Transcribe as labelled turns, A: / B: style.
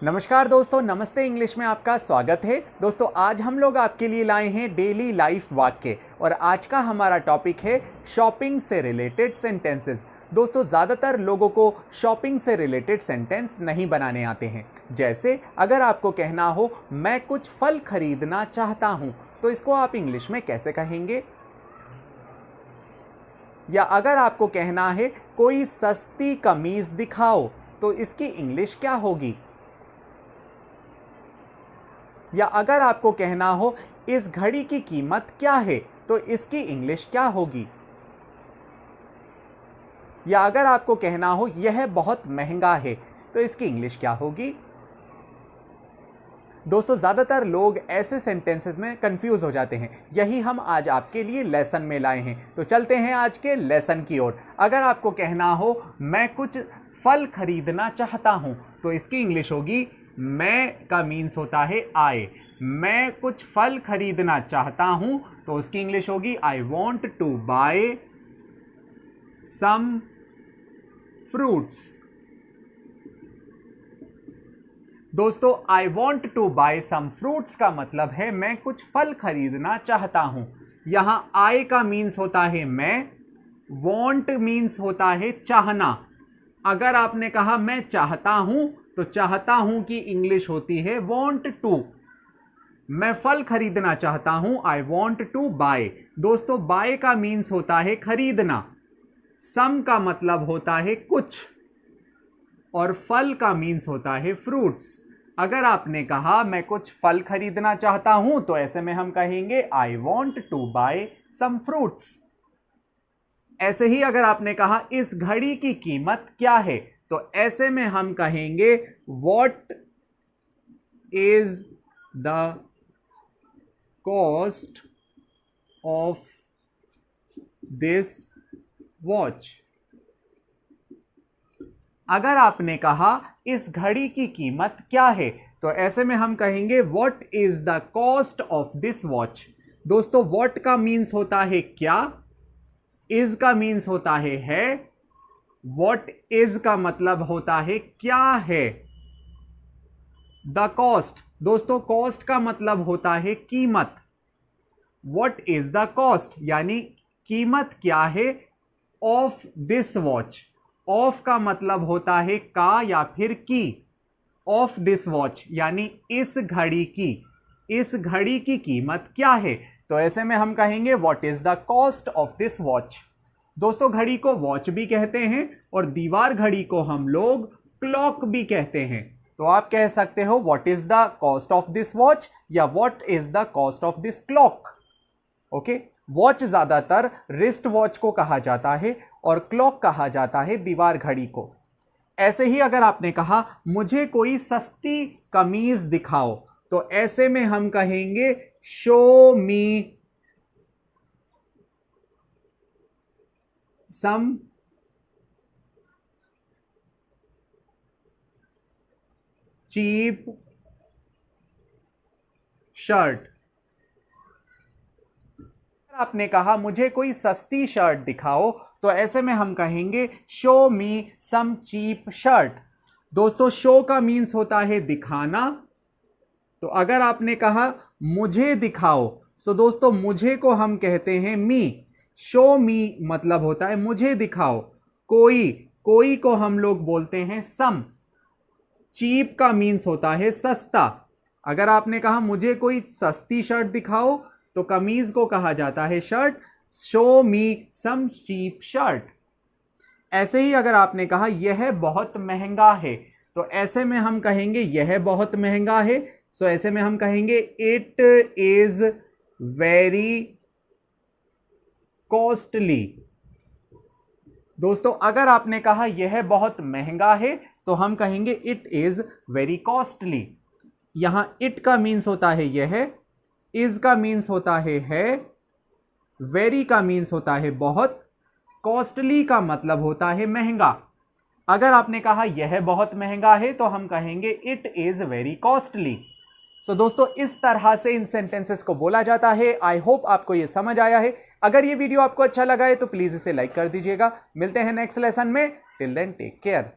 A: नमस्कार दोस्तों, नमस्ते इंग्लिश में आपका स्वागत है। दोस्तों आज हम लोग आपके लिए लाए हैं डेली लाइफ वाक्य और आज का हमारा टॉपिक है शॉपिंग से रिलेटेड सेंटेंसेस। दोस्तों ज़्यादातर लोगों को शॉपिंग से रिलेटेड सेंटेंस नहीं बनाने आते हैं। जैसे अगर आपको कहना हो मैं कुछ फल खरीदना चाहता हूँ तो इसको आप इंग्लिश में कैसे कहेंगे? या अगर आपको कहना है कोई सस्ती कमीज दिखाओ तो इसकी इंग्लिश क्या होगी? या अगर आपको कहना हो इस घड़ी की कीमत क्या है तो इसकी इंग्लिश क्या होगी? या अगर आपको कहना हो यह बहुत महंगा है तो इसकी इंग्लिश क्या होगी? दोस्तों ज़्यादातर लोग ऐसे सेंटेंसेस में कंफ्यूज हो जाते हैं। यही हम आज आपके लिए लेसन में लाए हैं। तो चलते हैं आज के लेसन की ओर। अगर आपको कहना हो मैं कुछ फल खरीदना चाहता हूं तो इसकी इंग्लिश होगी मैं का मीन्स होता है आई। मैं कुछ फल खरीदना चाहता हूं तो उसकी इंग्लिश होगी I want to buy some fruits. दोस्तों I want to buy some fruits का मतलब है मैं कुछ फल खरीदना चाहता हूं। यहां आई का मीन्स होता है मैं, वॉन्ट मीन्स होता है चाहना। अगर आपने कहा मैं चाहता हूं तो चाहता हूं की इंग्लिश होती है वॉन्ट टू। मैं फल खरीदना चाहता हूं आई वॉन्ट टू बाय। दोस्तों बाय का मीन्स होता है खरीदना, सम का मतलब होता है कुछ और फल का मीन्स होता है फ्रूट्स। अगर आपने कहा मैं कुछ फल खरीदना चाहता हूं तो ऐसे में हम कहेंगे I want to buy some fruits. ऐसे ही अगर आपने कहा इस घड़ी की कीमत क्या है तो ऐसे में हम कहेंगे what is the cost of this watch. अगर आपने कहा इस घड़ी की कीमत क्या है तो ऐसे में हम कहेंगे what is the cost of this watch. दोस्तों व्हाट का मीन्स होता है क्या, इज का मीन्स होता है, व्हाट इज का मतलब होता है क्या है। द कॉस्ट, दोस्तों कॉस्ट का मतलब होता है कीमत। व्हाट इज द कॉस्ट यानी कीमत क्या है ऑफ दिस वॉच। ऑफ का मतलब होता है का या फिर की। ऑफ दिस वॉच यानी इस घड़ी की, इस घड़ी की कीमत क्या है तो ऐसे में हम कहेंगे what is the cost of this watch. दोस्तों घड़ी को वॉच भी कहते हैं और दीवार घड़ी को हम लोग क्लॉक भी कहते हैं। तो आप कह सकते हो what is the cost of this watch या what is the cost of this clock. Okay, watch ज्यादातर रिस्ट वॉच को कहा जाता है और क्लॉक कहा जाता है दीवार घड़ी को। ऐसे ही अगर आपने कहा मुझे कोई सस्ती कमीज दिखाओ तो ऐसे में हम कहेंगे शो मी सम चीप शर्ट। आपने कहा मुझे कोई सस्ती शर्ट दिखाओ तो ऐसे में हम कहेंगे शो मी सम चीप शर्ट। दोस्तों शो का मीन्स होता है दिखाना। तो अगर आपने कहा मुझे दिखाओ तो दोस्तों मुझे को हम कहते हैं मी। शो मी मतलब होता है मुझे दिखाओ। कोई, कोई को हम लोग बोलते हैं सम। चीप का मीन्स होता है सस्ता। अगर आपने कहा मुझे कोई सस्ती शर्ट दिखाओ तो कमीज को कहा जाता है शर्ट। शो मी सम चीप शर्ट। ऐसे ही अगर आपने कहा यह बहुत महंगा है तो ऐसे में हम कहेंगे यह बहुत महंगा है। सो ऐसे में हम कहेंगे इट इज वेरी कॉस्टली। दोस्तों अगर आपने कहा यह बहुत महंगा है तो हम कहेंगे इट इज वेरी कॉस्टली। यहां इट का मीन्स होता है यह, इज का मीन्स होता है, वेरी का मीन्स होता है बहुत, कॉस्टली का मतलब होता है महंगा। अगर आपने कहा यह बहुत महंगा है तो हम कहेंगे इट इज वेरी कॉस्टली। सो दोस्तों इस तरह से इन सेंटेंसेस को बोला जाता है। आई होप आपको ये समझ आया है। अगर ये वीडियो आपको अच्छा लगा है तो प्लीज इसे लाइक कर दीजिएगा। मिलते हैं नेक्स्ट लेसन में। Till then take care.